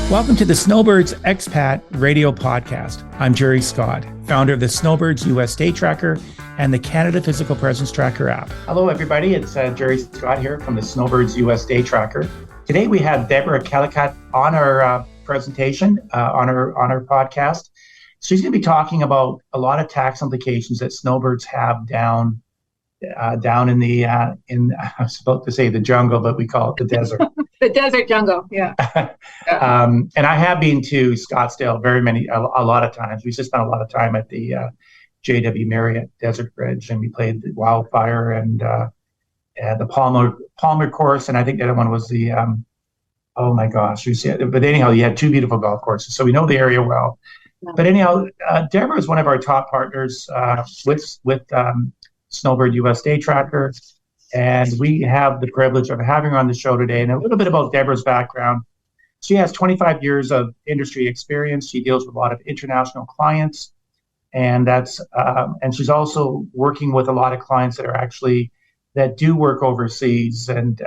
Welcome to the Snowbirds Expat Radio Podcast. I'm Gerry Scott, founder of the Snowbirds US Day Tracker and the Canada Physical Presence Tracker app. Hello, everybody. It's Gerry Scott here from the Snowbirds US Day Tracker. Today we have Debra Callicutt on our presentation, on our podcast. She's going to be talking about a lot of tax implications that snowbirds have down in the I was about to say the jungle, but we call it the desert. The desert jungle, yeah. And I have been to Scottsdale a lot of times. We just spent a lot of time at the JW Marriott Desert Bridge, and we played the Wildfire and the Palmer course, and I think the other one was the oh my gosh, but anyhow, you had two beautiful golf courses, so we know the area well. Yeah. But anyhow, Debra is one of our top partners with Snowbird US Day Tracker. And we have the privilege of having her on the show today. And a little bit about Debra's background. She has 25 years of industry experience. She deals with a lot of international clients. And and she's also working with a lot of clients that do work overseas. And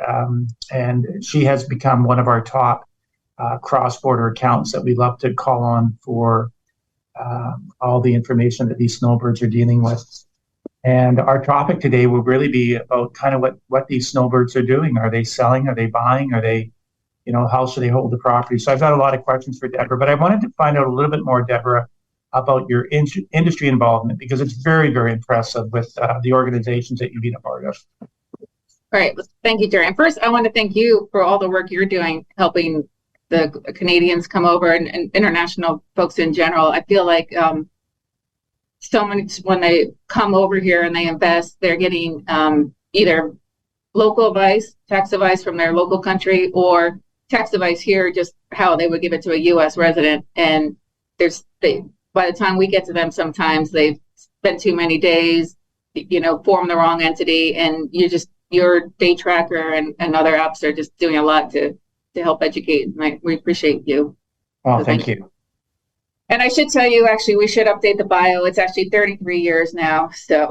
she has become one of our top cross-border accountants that we love to call on for all the information that these snowbirds are dealing with. And our topic today will really be about kind of what these snowbirds are doing. Are they selling? Are they buying? Are they, how should they hold the property? So I've got a lot of questions for Debra, but I wanted to find out a little bit more, Debra, about your industry involvement, because it's very, very impressive with the organizations that you've been a part of. All right. Well, thank you, Gerry. And first, I want to thank you for all the work you're doing, helping the Canadians come over and international folks in general. I feel like so many, when they come over here and they invest, they're getting either local advice, tax advice from their local country, or tax advice here, just how they would give it to a U.S. resident. And by the time we get to them, sometimes they've spent too many days, formed the wrong entity, and your day tracker and other apps are just doing a lot to help educate. And we appreciate you. Oh, so thank you. And I should tell you, actually, we should update the bio. It's actually 33 years now. So,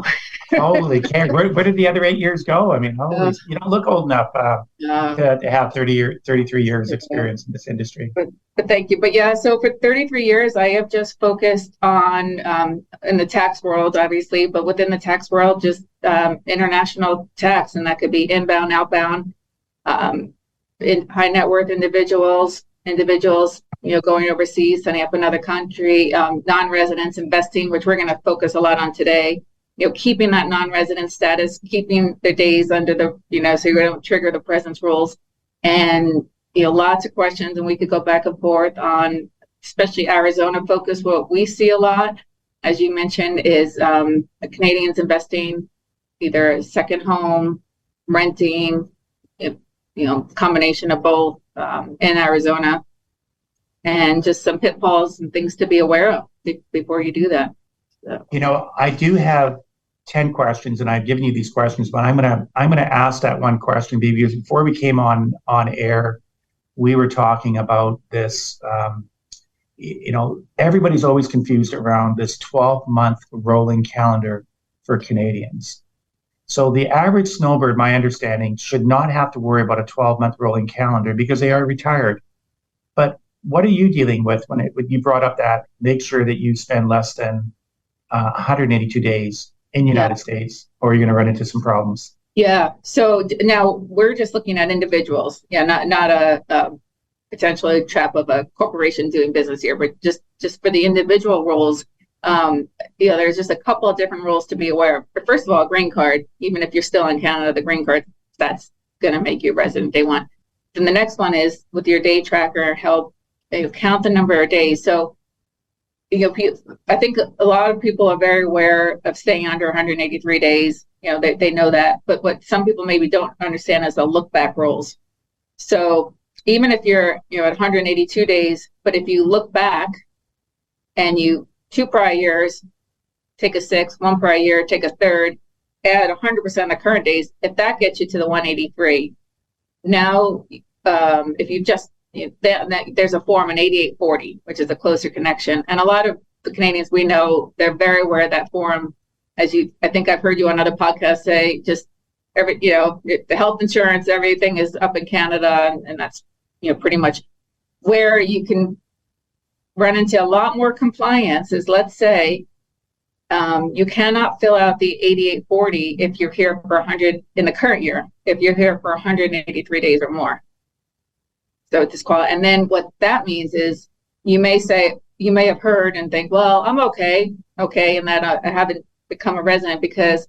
holy can! Where did the other 8 years go? I mean, you don't look old enough to have 33 years experience in this industry. But thank you. But yeah, so for 33 years, I have just focused on in the tax world, obviously, but within the tax world, just international tax, and that could be inbound, outbound, in high net worth individuals. Going overseas, setting up another country, non-residents investing, which we're going to focus a lot on today, keeping that non-resident status, keeping their days under the, so you don't trigger the presence rules, and, lots of questions, and we could go back and forth on, especially Arizona focus. What we see a lot, as you mentioned, is Canadians investing, either a second home, renting, combination of both in Arizona. And just some pitfalls and things to be aware of before you do that. So. I do have 10 questions, and I've given you these questions, but I'm gonna ask that one question because before we came on air, we were talking about this. Everybody's always confused around this 12-month rolling calendar for Canadians. So the average snowbird, my understanding, should not have to worry about a 12-month rolling calendar because they are retired. But what are you dealing with when you brought up that make sure that you spend less than 182 days in the United States, or you're going to run into some problems? Yeah. So now we're just looking at individuals. Yeah, not a potentially trap of a corporation doing business here, but just for the individual rules. There's just a couple of different rules to be aware of. But first of all, green card. Even if you're still in Canada, the green card, that's going to make you a resident day one. Then the next one is with your day tracker, help. They count the number of days. So, I think a lot of people are very aware of staying under 183 days. They know that. But what some people maybe don't understand is the look back rules. So even if you're, at 182 days, but if you look back and 2 prior years, take a 6, 1 prior year, take a third, add 100% of the current days, if that gets you to the 183, now if you just there's a form, an 8840, which is a closer connection. And a lot of the Canadians we know, they're very aware of that form. I think I've heard you on other podcasts say, just the health insurance, everything is up in Canada, and that's, pretty much Where you can run into a lot more compliance is, let's say, you cannot fill out the 8840 if you're here for 100 in the current year, if you're here for 183 days or more. So it's disqualified. And then what that means is you may have heard and think, well, I'm okay, and that I haven't become a resident because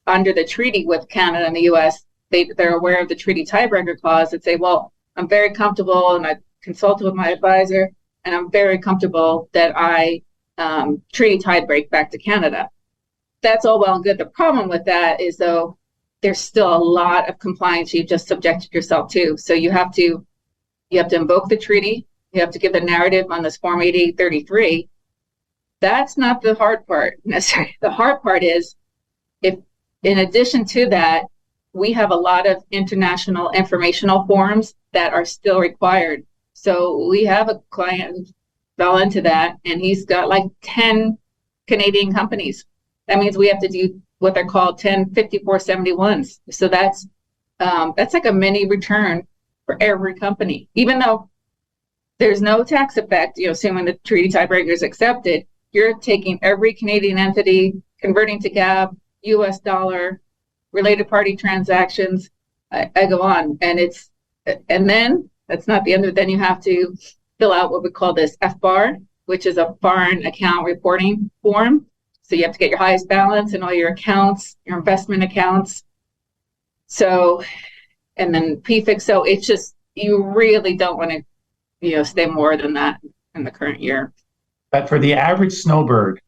under the treaty with Canada and the U.S., they're aware of the treaty tiebreaker clause that say, well, I'm very comfortable, and I consulted with my advisor, and I'm very comfortable that I treaty tiebreak back to Canada. That's all well and good. The problem with that is, though, there's still a lot of compliance you've just subjected yourself to. So you have to invoke the treaty. You have to give the narrative on this Form 8833. That's not the hard part necessarily. The hard part is, if in addition to that, we have a lot of international informational forms that are still required. So we have a client who fell into that, and he's got like 10 Canadian companies. That means we have to do what they're called 10 5471s. So that's like a mini return for every company, even though there's no tax effect. Assuming the treaty tiebreaker is accepted, you're taking every Canadian entity, converting to GAAP, U.S. dollar, related party transactions. I go on, and then that's not the end of it. Then you have to fill out what we call this FBAR, which is a foreign account reporting form. So you have to get your highest balance in all your accounts, your investment accounts. So, and then PFIX. So it's just, you really don't want to, stay more than that in the current year. But for the average snowbird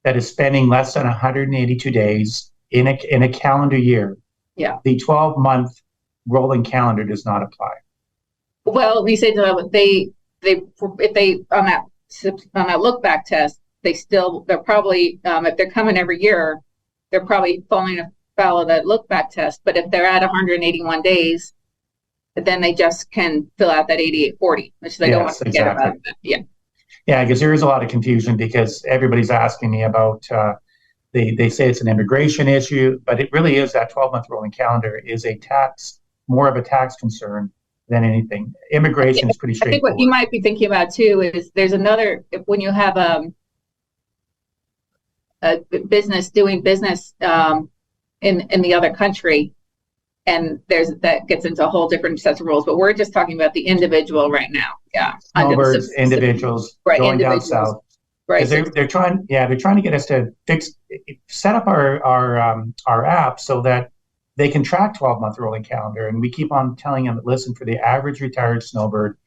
that is spending less than 182 days in a calendar year, yeah, the 12-month rolling calendar does not apply. Well, we say to them, if they on that look back test, they're probably if they're coming every year, they're probably falling afoul of that look back test. But if they're at 181 days, then they just can fill out that 8840, which they don't want to forget about. Yeah. Yeah, because there is a lot of confusion, because everybody's asking me about, they say it's an immigration issue, but it really is. That 12-month rolling calendar is more of a tax concern than anything. Immigration is pretty straightforward. I think what you might be thinking about too is there's another, when you have a business doing business in the other country, and that gets into a whole different set of rules. But we're just talking about the individual right now. Yeah, Snowbirds, individuals, right, going individuals. Down south. Right. They're trying to get us to set up our app so that they can track 12-month rolling calendar. And we keep on telling them, listen, for the average retired snowbird,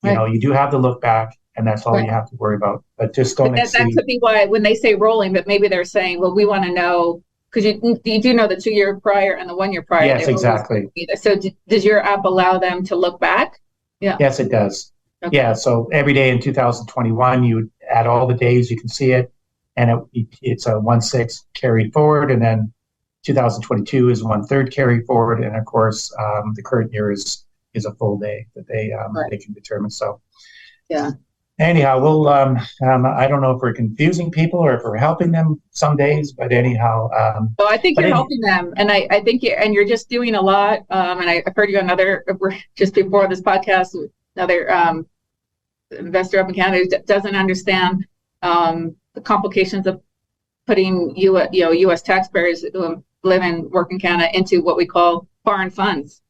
you do have the look back, and that's all you have to worry about. But just don't exceed. That could be why when they say rolling, but maybe they're saying, well, we want to know, because you do know the 2 year prior and the 1 year prior. Yes, exactly. So does your app allow them to look back? Yeah. Yes, it does. Okay. Yeah. So every day in 2021, you would add all the days, you can see it, and it's a 1/6 carried forward, and then 2022 is 1/3 carried forward, and of course the current year is a full day that they can determine. So yeah. Anyhow, we'll I don't know if we're confusing people or if we're helping them some days, but anyhow. So I think you're helping them, and I think you're just doing a lot. And I've heard you on just before this podcast, another investor up in Canada who doesn't understand the complications of putting U.S. taxpayers who live and work in Canada into what we call foreign funds.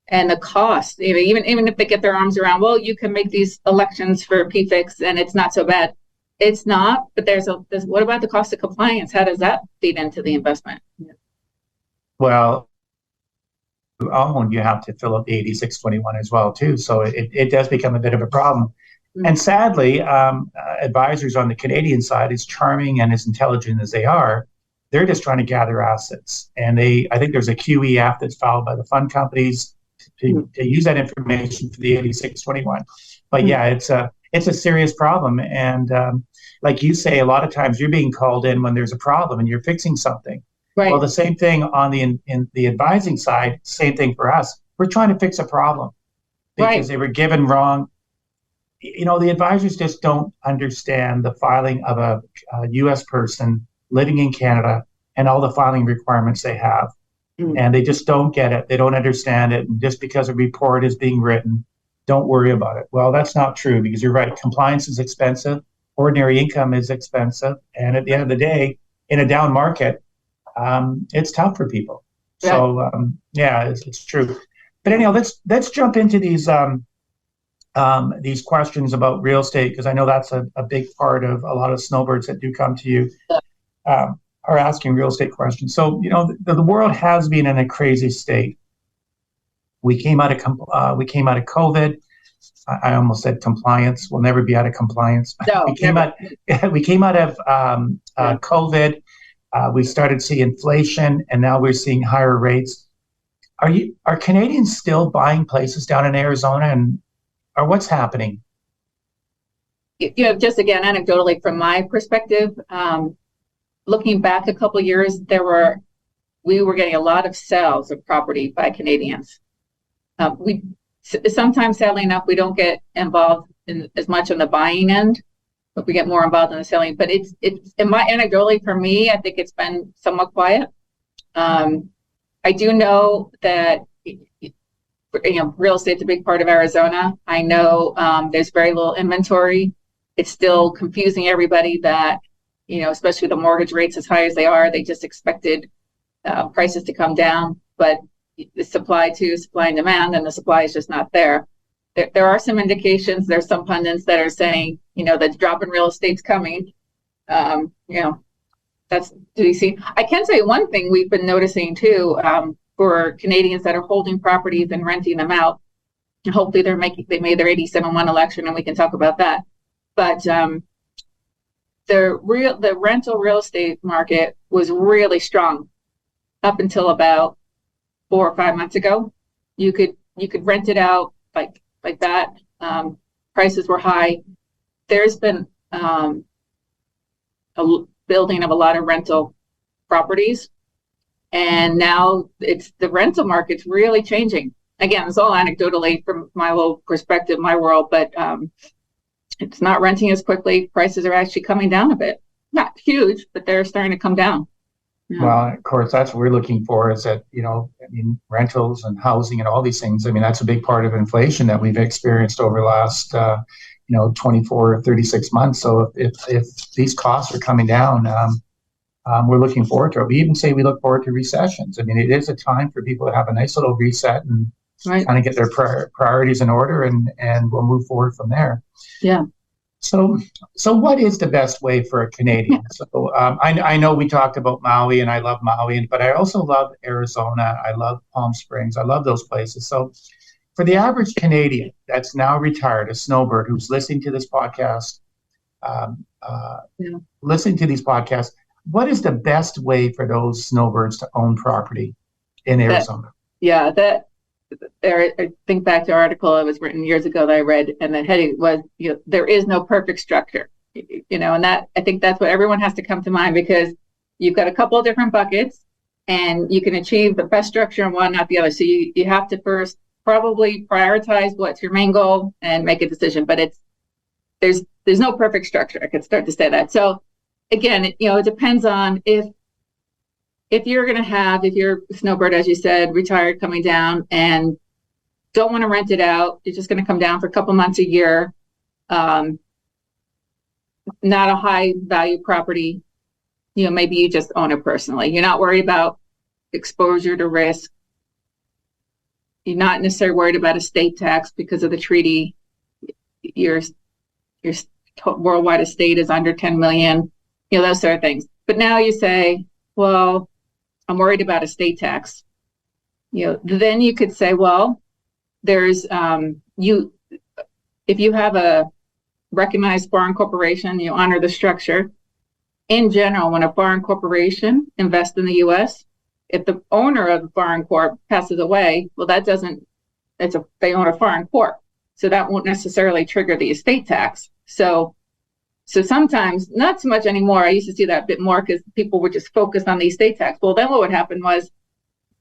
And the cost, even if they get their arms around, well, you can make these elections for PFIX and it's not so bad. It's not, but there's what about the cost of compliance? How does that feed into the investment? Well, you have to fill out the 8621 as well, too. So it does become a bit of a problem. Mm-hmm. And sadly, advisors on the Canadian side, as charming and as intelligent as they are, they're just trying to gather assets. And I think there's a QEF that's filed by the fund companies to use that information for the 8621. But yeah, it's a serious problem. And like you say, a lot of times you're being called in when there's a problem and you're fixing something. Right. Well, the same thing on in the advising side, same thing for us. We're trying to fix a problem because they were given wrong. The advisors just don't understand the filing of a U.S. person living in Canada and all the filing requirements they have. And they just don't get it. They don't understand it. And just because a report is being written don't worry about it. Well, that's not true, because you're right. Compliance is expensive. Ordinary income is expensive. And at the end of the day, in a down market, it's tough for people. Yeah. So it's true. But anyhow, let's jump into these questions about real estate, because I know that's a big part of a lot of snowbirds that do come to you, are asking real estate questions. So the world has been in a crazy state. We came out of COVID. I almost said compliance. We'll never be out of compliance. No, we came out of COVID. We started seeing inflation, and now we're seeing higher rates. Are Canadians still buying places down in Arizona, or what's happening? Just again, anecdotally from my perspective, looking back a couple of years, we were getting a lot of sales of property by Canadians. We sometimes, sadly enough, we don't get involved in as much on the buying end, but we get more involved in the selling. But it's anecdotally for me, I think it's been somewhat quiet. I do know that real estate's a big part of Arizona. I know there's very little inventory. It's still confusing everybody that especially the mortgage rates as high as they are, they just expected prices to come down, but the supply and demand, and the supply is just not there. There are some indications. There's some pundits that are saying, the drop in real estate's coming. Do you see? I can say one thing we've been noticing too, for Canadians that are holding properties and renting them out. And hopefully they made their 87-1 election, and we can talk about that. But the rental real estate market was really strong up until about 4 or 5 months ago. You could rent it out like that. Prices were high. There's been a building of a lot of rental properties, and now the rental market's really changing. Again, it's all anecdotally from my little perspective, my world, but it's not renting as quickly. Prices are actually coming down a bit. Not huge, but they're starting to come down. Yeah. Well, of course, that's what we're looking for, is that, rentals and housing and all these things. I mean, that's a big part of inflation that we've experienced over the last, 24 or 36 months. So if these costs are coming down, we're looking forward to it. We even say we look forward to recessions. I mean, it is a time for people to have a nice little reset and kind of get their priorities in order, and we'll move forward from there. Yeah. So what is the best way for a Canadian? So I know we talked about Maui, and I love Maui, but I also love Arizona. I love Palm Springs. I love those places. So for the average Canadian that's now retired, a snowbird who's listening to this podcast, listening to these podcasts, what is the best way for those snowbirds to own property in Arizona? I think back to an article that was written years ago that I read, and the heading was, there is no perfect structure, and that, I think that's what everyone has to come to mind, because you've got a couple of different buckets, and you can achieve the best structure in one, not the other. So you have to first probably prioritize what's your main goal and make a decision. But there's no perfect structure. I could start to say that. So again, it depends on if you're a snowbird, as you said, retired, coming down, and don't want to rent it out, you're just going to come down for a couple months a year, not a high value property, maybe you just own it personally. You're not worried about exposure to risk. You're not necessarily worried about estate tax because of the treaty. Your worldwide estate is under 10 million, those sort of things. But now you say, well, I'm worried about estate tax. Then you could say, well, there's if you have a recognized foreign corporation, you honor the structure. In general, when a foreign corporation invests in the U.S., if the owner of the foreign corp passes away, well, they own a foreign corp, so that won't necessarily trigger the estate tax. So sometimes, not so much anymore. I used to see that a bit more because people were just focused on the estate tax. Well, then what would happen was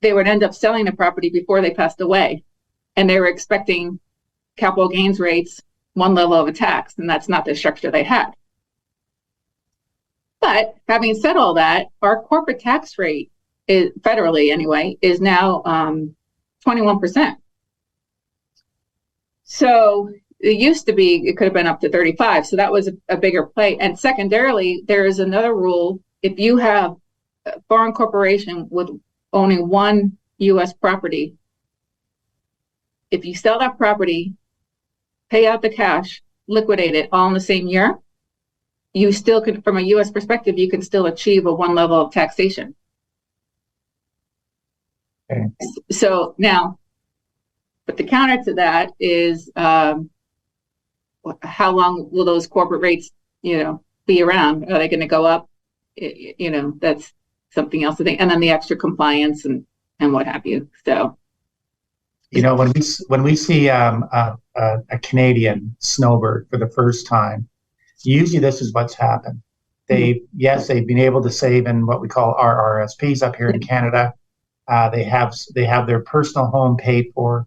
they would end up selling the property before they passed away, and they were expecting capital gains rates, one level of a tax, and that's not the structure they had. But having said all that, our corporate tax rate, federally anyway, is now 21%. So it used to be, it could have been up to 35. So that was a bigger play. And secondarily, there is another rule. If you have a foreign corporation with owning one U.S. property, if you sell that property, pay out the cash, liquidate it all in the same year, you still can, from a U.S. perspective, you can still achieve a one level of taxation. Okay. So now, but the counter to that is how long will those corporate rates, be around? Are they going to go up? That's something else to think. And then the extra compliance and what have you. So, when we see a Canadian snowbird for the first time, usually this is what's happened. They've been able to save in what we call RRSPs up here in Canada. They have their personal home paid for,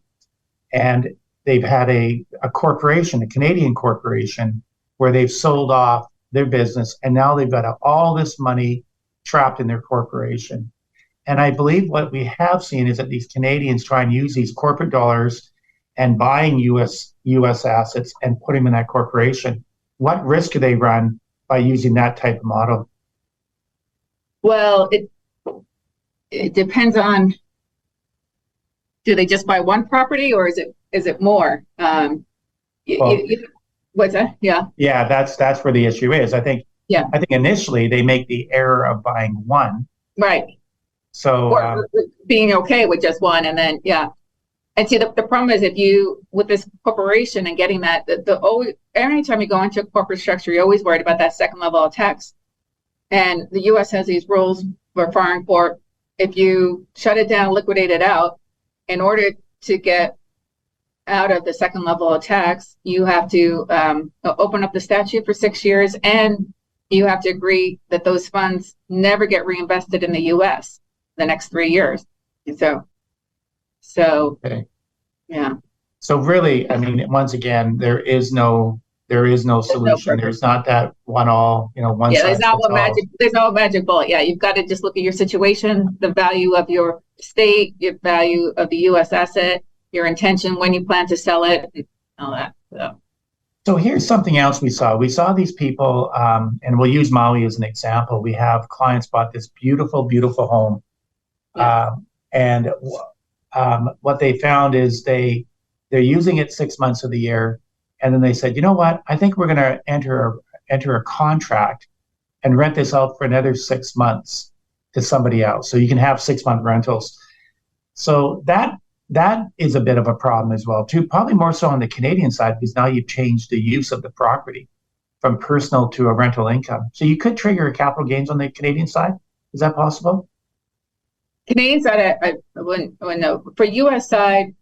and they've had a corporation, a Canadian corporation, where they've sold off their business, and now they've got all this money trapped in their corporation. And I believe what we have seen is that these Canadians try and use these corporate dollars and buying U.S. assets and put them in that corporation. What risk do they run by using that type of model? Well, it depends on, do they just buy one property or is it more? What's that? Yeah. Yeah, that's where the issue is. I think initially they make the error of buying one. Right. So or being okay with just one, and then and see the problem is, if you with this corporation and getting that anytime you go into a corporate structure, you're always worried about that second level of tax. And the U.S. has these rules for foreign corp. If you shut it down, liquidate it out, in order to get out of the second level of tax, you have to open up the statute for 6 years, and you have to agree that those funds never get reinvested in the U.S. the next 3 years. And so okay. Yeah. So really, I mean, once again, there is no solution. There's not that one one. Yeah, there's no magic bullet. Yeah, you've got to just look at your situation, the value of your state, your value of the U.S. asset, your intention when you plan to sell it, and all that. So here's something else we saw. We saw these people, and we'll use Maui as an example. We have clients bought this beautiful, beautiful home. Yeah. And what they found is they're using it 6 months of the year. And then they said, you know what, I think we're going to enter a contract and rent this out for another 6 months to somebody else. So you can have 6-month rentals. So that is a bit of a problem as well, too, probably more so on the Canadian side, because now you've changed the use of the property from personal to a rental income. So you could trigger a capital gains on the Canadian side. Is that possible? Canadian side, I wouldn't know. For U.S. side,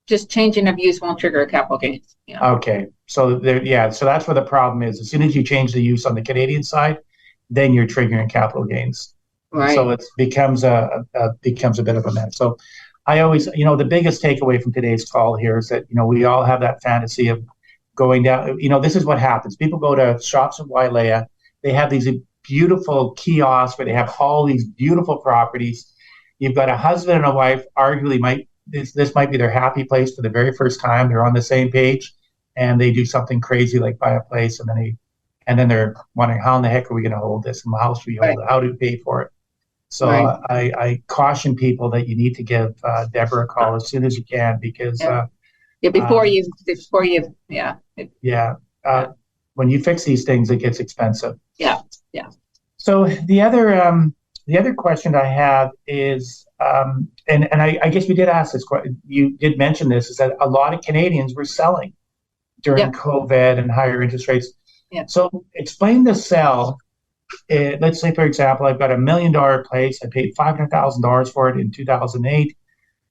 just changing of use won't trigger a capital gains. Yeah. Okay, so so that's where the problem is. As soon as you change the use on the Canadian side, then you're triggering capital gains. Right. So it becomes a bit of a mess. So I always, the biggest takeaway from today's call here is that we all have that fantasy of going down. This is what happens. People go to shops in Wailea. They have these beautiful kiosks where they have all these beautiful properties. You've got a husband and a wife, arguably this might be their happy place for the very first time. They're on the same page, and they do something crazy like buy a place, and then they're wondering, how in the heck are we going to hold this? And how should we hold it? How do we pay for it? So I caution people that you need to give Debra a call as soon as you can, because when you fix these things, it gets expensive. Yeah. So the other question I have is, and I guess we did ask this question, you did mention this, is that a lot of Canadians were selling during COVID and higher interest rates. Yeah. So explain the sell. Let's say, for example, I've got $1 million place. I paid $500,000 for it in 2008.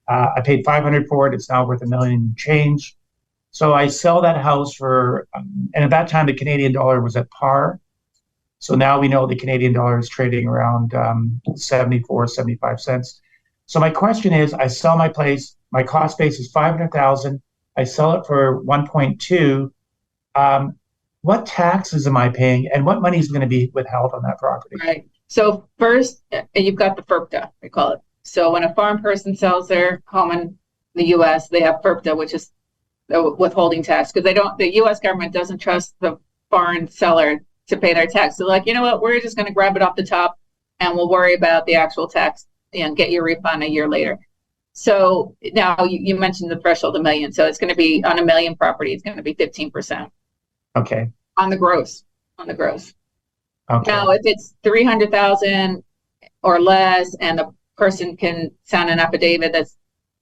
I paid $500,000 for it. It's now worth $1 million change. So I sell that house for, and at that time, the Canadian dollar was at par. So now we know the Canadian dollar is trading around 74, 75 cents. So my question is, I sell my place, my cost base is $500,000. I sell it for 1.2. What taxes am I paying, and what money is going to be withheld on that property? Right. So first, you've got the FIRPTA, we call it. So when a foreign person sells their home in the U.S., they have FIRPTA, which is the withholding tax, because the U.S. government doesn't trust the foreign seller to pay their tax. So like, you know what, we're just going to grab it off the top and we'll worry about the actual tax and get your refund a year later. So now you mentioned the threshold $1 million. So it's going to be on $1 million property, it's going to be 15%. Okay. On the gross. Okay. Now, if it's 300,000 or less, and the person can sign an affidavit that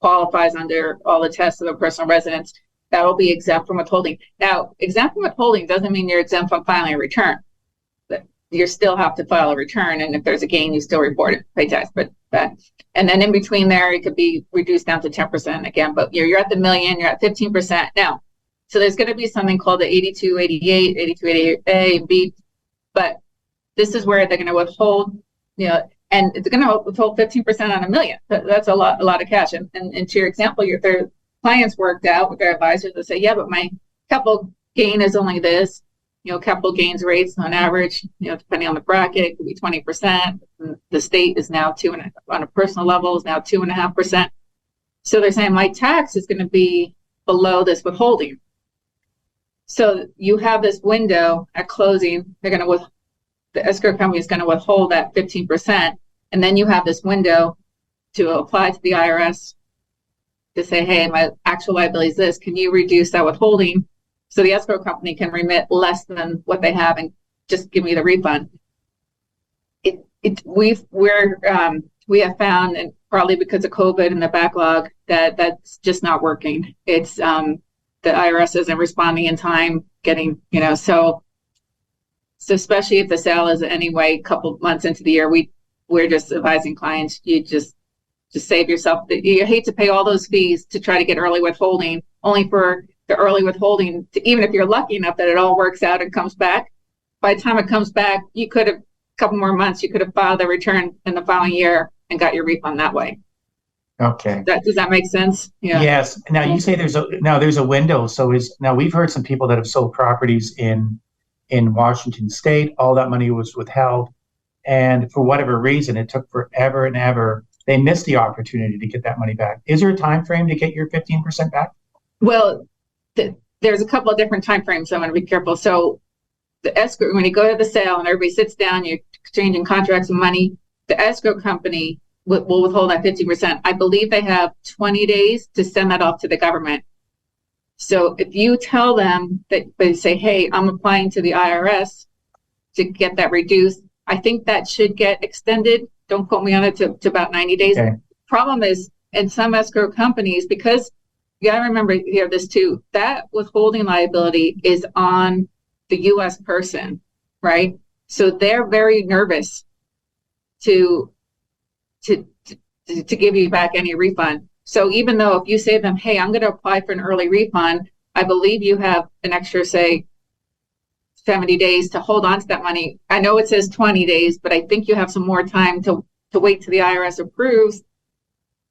qualifies under all the tests of a personal residence, that will be exempt from withholding. Now, exempt from withholding doesn't mean you're exempt from filing a return. You still have to file a return, and if there's a gain, you still report it, pay tax. But and then in between there, it could be reduced down to 10% again. But you're at the million, you're at 15% now. So there's going to be something called the 8288, 8288A, B. But this is where they're going to withhold, and it's going to withhold 15% on $1 million. That's a lot of cash. And to your example, their clients worked out with their advisors to say, yeah, but my capital gain is only this. Capital gains rates on average, depending on the bracket, it could be 20%. The state is now on a personal level is now 2.5%. So they're saying my tax is going to be below this withholding. So you have this window at closing. The escrow company is going to withhold that 15%, and then you have this window to apply to the IRS to say, hey, my actual liability is this. Can you reduce that withholding? So the escrow company can remit less than what they have and just give me the refund. We have found, and probably because of COVID and the backlog, that's just not working. It's the IRS isn't responding in time, so especially if the sale is anyway a couple months into the year, we're just advising clients, you just save yourself. You hate to pay all those fees to try to get early withholding, only for the early withholding, even if you're lucky enough that it all works out and comes back. By the time it comes back, you could have a couple more months, you could have filed the return in the following year and got your refund that way. Okay. Does that make sense? Yeah. Yes. Now you say there's a window. So now we've heard some people that have sold properties in Washington State. All that money was withheld, and for whatever reason, it took forever and ever. They missed the opportunity to get that money back. Is there a time frame to get your 15% back? Well, there's a couple of different time frames, so I'm going to be careful. So the escrow, when you go to the sale and everybody sits down, you're exchanging contracts and money, the escrow company will withhold that 15%. I believe they have 20 days to send that off to the government. So if you tell them that they say, hey, I'm applying to the IRS to get that reduced, I think that should get extended. Don't quote me on it, to about 90 days. Okay. Problem is, in some escrow companies, because you got to remember here this too, that withholding liability is on the U.S. person, right? So they're very nervous to give you back any refund. So even though if you say to them, hey, I'm going to apply for an early refund, I believe you have an extra, say, 70 days to hold on to that money. I know it says 20 days, but I think you have some more time to wait till the IRS approves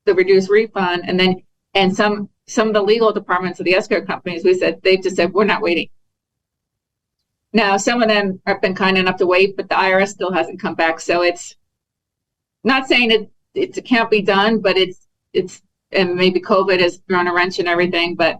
the reduced refund. And some of the legal departments of the escrow companies, they've just said, we're not waiting. Now, some of them have been kind enough to wait, but the IRS still hasn't come back. So it's not saying it can't be done, but it's and maybe COVID has thrown a wrench in everything, but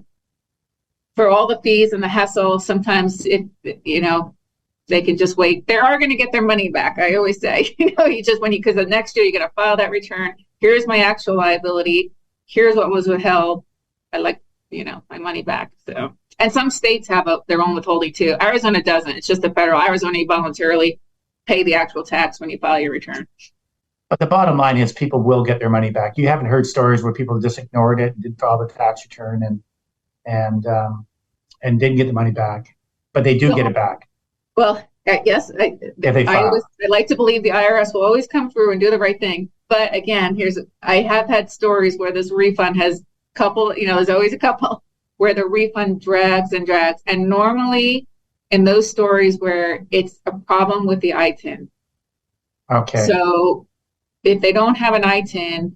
for all the fees and the hassle, sometimes they can just wait. They are going to get their money back. I always say, because the next year you're going to file that return. Here's my actual liability. Here's what was withheld. I like, my money back. So, and some states have their own withholding too. Arizona doesn't. It's just the federal. Arizona, you voluntarily pay the actual tax when you file your return. But the bottom line is people will get their money back. You haven't heard stories where people just ignored it and didn't file the tax return and didn't get the money back, but they do get it back. Well, yes, I like to believe the IRS will always come through and do the right thing. But again, I have had stories where this refund has there's always a couple where the refund drags and drags. And normally in those stories where it's a problem with the ITIN. Okay. So if they don't have an ITIN,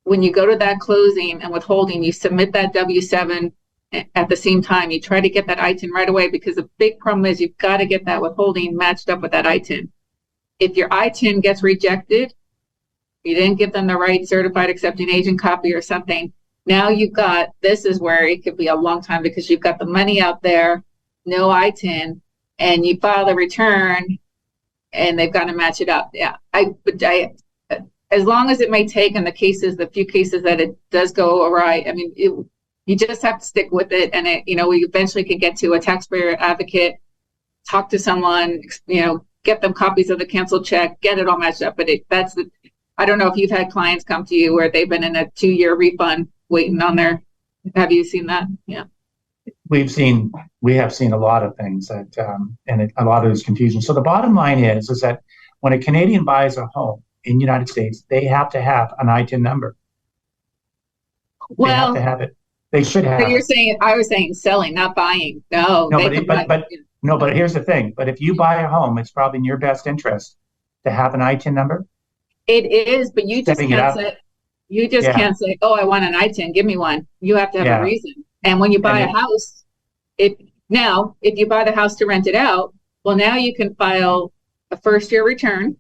when you go to that closing and withholding, you submit that W-7 at the same time. You try to get that ITIN right away, because the big problem is you've got to get that withholding matched up with that ITIN. If your ITIN gets rejected, you didn't give them the right certified accepting agent copy or something, Now this is where it could be a long time because you've got the money out there, no ITIN, and you file the return and they've got to match it up. Yeah. As long as it may take in the few cases that it does go awry, I mean, you just have to stick with it. And we eventually can get to a taxpayer advocate, talk to someone, get them copies of the canceled check, get it all matched up. But I don't know if you've had clients come to you where they've been in a 2-year refund waiting on have you seen that? Yeah. We have seen a lot of things that, and a lot of this confusion. So the bottom line is that when a Canadian buys a home in the United States, they have to have an ITIN number. They have to have it. They should have. So you're saying, I was saying selling, not buying. No, but here's the thing. But if you buy a home, it's probably in your best interest to have an ITIN number. It is, but you just can't say. You just can't say, "Oh, I want an ITIN. Give me one." You have to have a reason. And when you buy a house, if you buy the house to rent it out, well, now you can file a first-year return.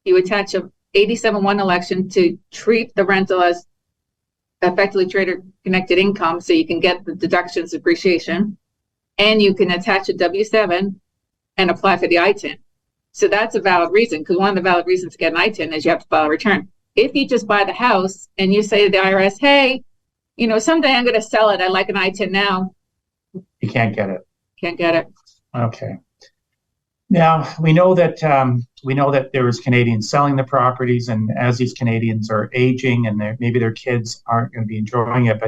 You attach a 87-1 election to treat the rental as effectively trader-connected income, so you can get the deductions, depreciation, and you can attach a W-7 and apply for the ITIN. So that's a valid reason, because one of the valid reasons to get an ITIN is you have to file a return. If you just buy the house and you say to the IRS, "Hey, someday I'm going to sell it. I'd like an ITIN now." You can't get it. Can't get it. Okay. Now we know that there is Canadians selling the properties, and as these Canadians are aging, and maybe their kids aren't going to be enjoying it,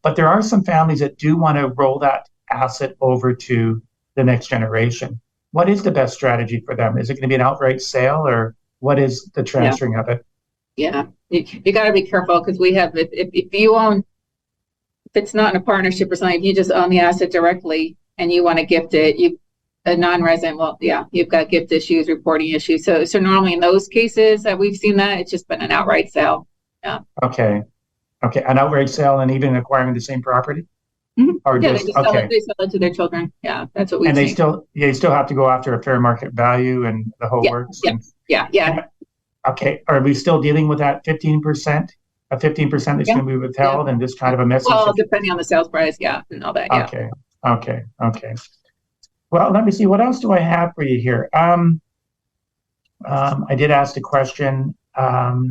but there are some families that do want to roll that asset over to the next generation. What is the best strategy for them? Is it going to be an outright sale, or what is the transferring of it? Yeah, you got to be careful, because we have, if you own, if it's not in a partnership or something, if you just own the asset directly and you want to gift it, a non-resident, you've got gift issues, reporting issues. So normally in those cases that we've seen that, it's just been an outright sale. Yeah. Okay, an outright sale, and even acquiring the same property. Mm-hmm. Or they sell it to their children. Yeah, that's what we. And they still have to go after a fair market value and the whole works. Yeah. Okay, are we still dealing with that 15%? A 15% that's going to be withheld, and this kind of a message? Well, depending on the sales price, and all that. Yeah. Okay. Well, let me see. What else do I have for you here? I did ask a question. About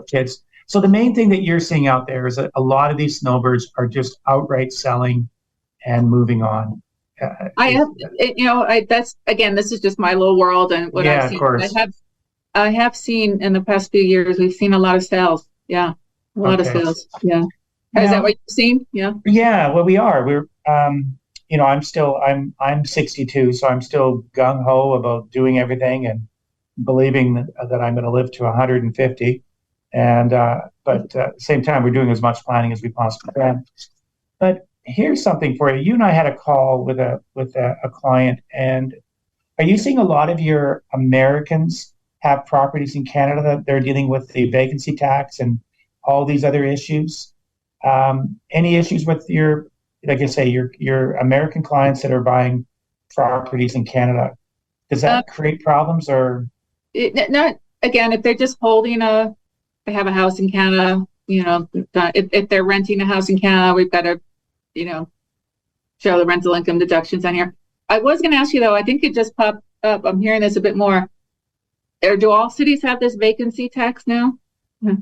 kids. So the main thing that you're seeing out there is that a lot of these snowbirds are just outright selling and moving on. This is just my little world and what I've seen. Of course. I have seen in the past few years, we've seen a lot of sales. Yeah, a lot of sales. Yeah. Is that what you've seen? Yeah. Yeah. Well, we are. We're. I'm 62, so I'm still gung ho about doing everything and believing that I'm going to live to 150. And but at the same time, we're doing as much planning as we possibly can. But here's something for you. You and I had a call with a client, and are you seeing a lot of your Americans have properties in Canada that they're dealing with the vacancy tax and all these other issues? Any issues with your American clients that are buying properties in Canada? Does that create problems, or? Not again. If they're just holding they have a house in Canada. If they're renting a house in Canada, we've got to, show the rental income deductions on here. I was going to ask you though. I think it just popped up. I'm hearing this a bit more. Do all cities have this vacancy tax now?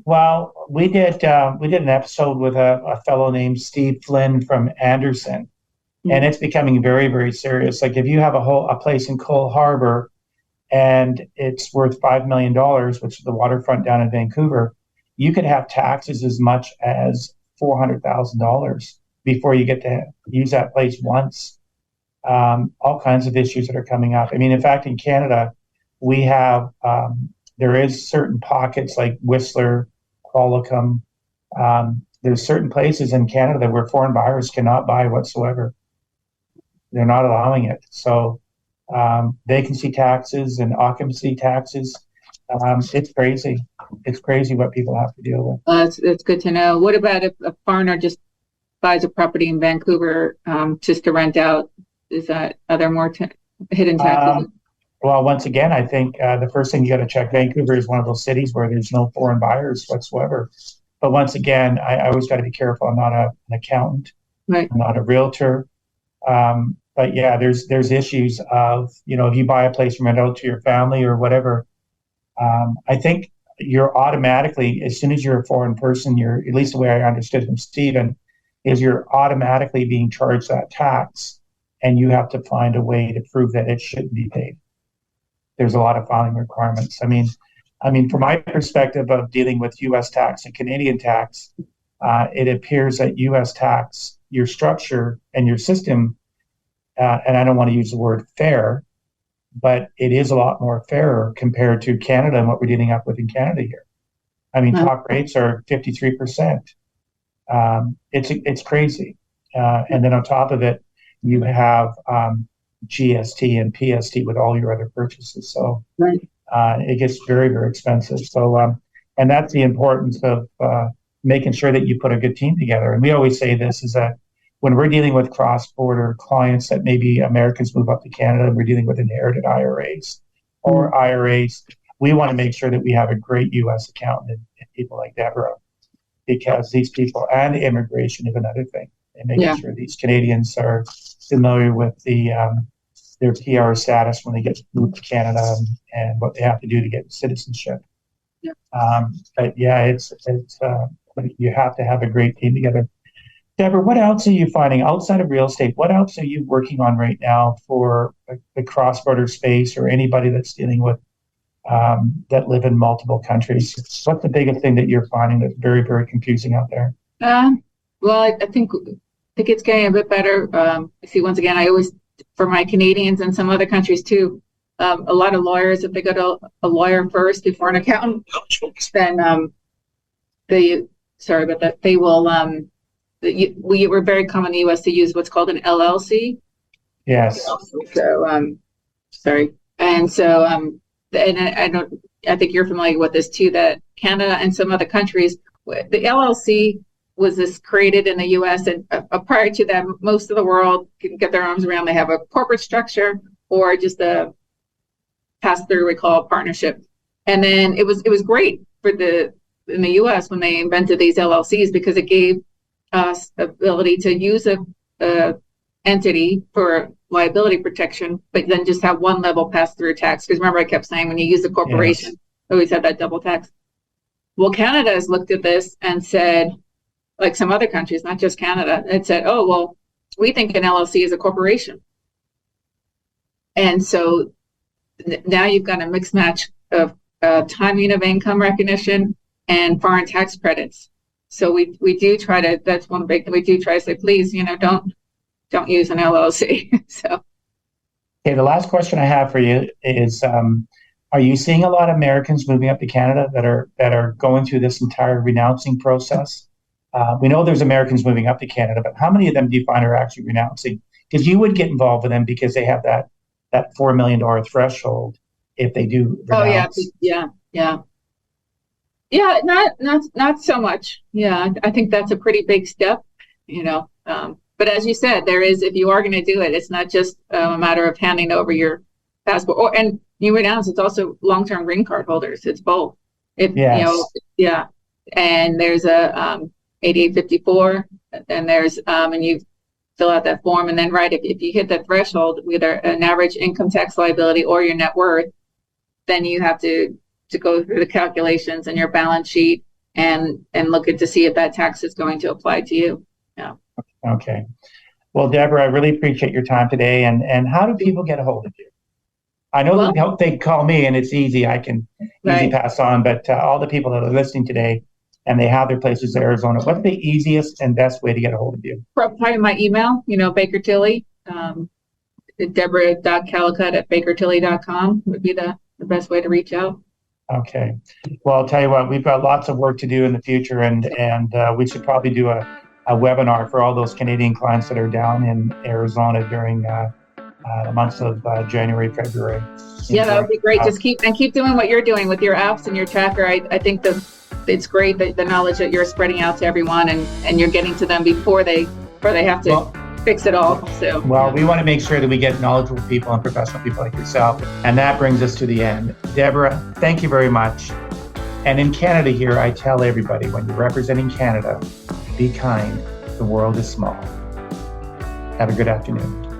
Well, we did an episode with a fellow named Steve Flynn from Anderson, and it's becoming very, very serious. Like if you have a place in Cole Harbour and it's worth $5 million, which is the waterfront down in Vancouver, you could have taxes as much as $400,000 before you get to use that place once. All kinds of issues that are coming up. I mean, in fact, in Canada, we have there is certain pockets like Whistler, Qualicum. There's certain places in Canada where foreign buyers cannot buy whatsoever. They're not allowing it. So vacancy taxes and occupancy taxes, it's crazy. It's crazy what people have to deal with. It's good to know. What about if a foreigner just buys a property in Vancouver just to rent out? Are there more hidden taxes? Well, once again, I think the first thing you got to check, Vancouver is one of those cities where there's no foreign buyers whatsoever. But once again, I always got to be careful. I'm not an accountant. Right. I'm not a realtor. But yeah, there's issues of, if you buy a place and rent out to your family or whatever, I think you're automatically, as soon as you're a foreign person, at least the way I understood from Stephen, is you're automatically being charged that tax, and you have to find a way to prove that it shouldn't be paid. There's a lot of filing requirements. I mean, from my perspective of dealing with U.S. tax and Canadian tax, it appears that U.S. tax, your structure and your system, and I don't want to use the word fair, but it is a lot more fairer compared to Canada and what we're dealing up with in Canada here. I mean, top rates are 53%. It's crazy. And then on top of it, you have GST and PST with all your other purchases. So it gets very, very expensive. So, and that's the importance of making sure that you put a good team together. And we always say this is that when we're dealing with cross-border clients that maybe Americans move up to Canada and we're dealing with inherited IRAs or IRAs, we want to make sure that we have a great U.S. accountant and people like Debra, because these people, and immigration is another thing, and making sure these Canadians are familiar with their PR status when they get moved to Canada and what they have to do to get citizenship. But yeah, it's you have to have a great team together. Debra, what else are you finding outside of real estate? What else are you working on right now for the cross-border space or anybody that's dealing with that live in multiple countries? What's the biggest thing that you're finding that's very, very confusing out there? Well, I think it's getting a bit better. See, once again, I always, for my Canadians and some other countries too, a lot of lawyers, if they go to a lawyer first before an accountant, then they will. We were very common in the U.S. to use what's called an LLC. Yes. So, sorry. And so, and I think you're familiar with this too, that Canada and some other countries, the LLC was created in the U.S. and prior to that, most of the world can get their arms around. They have a corporate structure or just a pass-through, we call a partnership. And then it was great in the U.S. when they invented these LLCs, because it gave us ability to use a entity for liability protection, but then just have one level pass-through tax. Because remember, I kept saying when you use a corporation, always had that double tax. Well, Canada has looked at this and said, like some other countries, not just Canada, it said, oh, well, we think an LLC is a corporation. And so now you've got a mixed match of timing of income recognition and foreign tax credits. So we do try to, that's one big thing, we do try to say, please, don't use an LLC. So. Okay, the last question I have for you is, are you seeing a lot of Americans moving up to Canada that are going through this entire renouncing process? We know there's Americans moving up to Canada, but how many of them do you find are actually renouncing? Because you would get involved with them because they have that $4 million threshold if they do renounce. Oh yeah. Yeah, not so much. Yeah, I think that's a pretty big step, But as you said, if you are going to do it, it's not just a matter of handing over your passport. And you renounce, it's also long-term green card holders. It's both. And there's a 8854, and there's and you fill out that form, and then if you hit that threshold, whether an average income tax liability or your net worth, then you have to go through the calculations and your balance sheet and look to see if that tax is going to apply to you. Yeah. Okay. Well, Debra, I really appreciate your time today. And how do people get a hold of you? I know they call me and it's easy. I can easy pass on, but all the people that are listening today and they have their places in Arizona, what's the easiest and best way to get a hold of you? Probably my email, Baker Tilly, Debra.Callicutt@bakertilly.com would be the best way to reach out. Okay. Well, I'll tell you what, we've got lots of work to do in the future, and we should probably do a webinar for all those Canadian clients that are down in Arizona during the months of January, February. Yeah, that would be great. Just keep doing what you're doing with your apps and your tracker. I think it's great that the knowledge that you're spreading out to everyone and you're getting to them before they have to fix it all. So we want to make sure that we get knowledgeable people and professional people like yourself. And that brings us to the end. Debra, thank you very much. And in Canada here, I tell everybody, when you're representing Canada, be kind. The world is small. Have a good afternoon.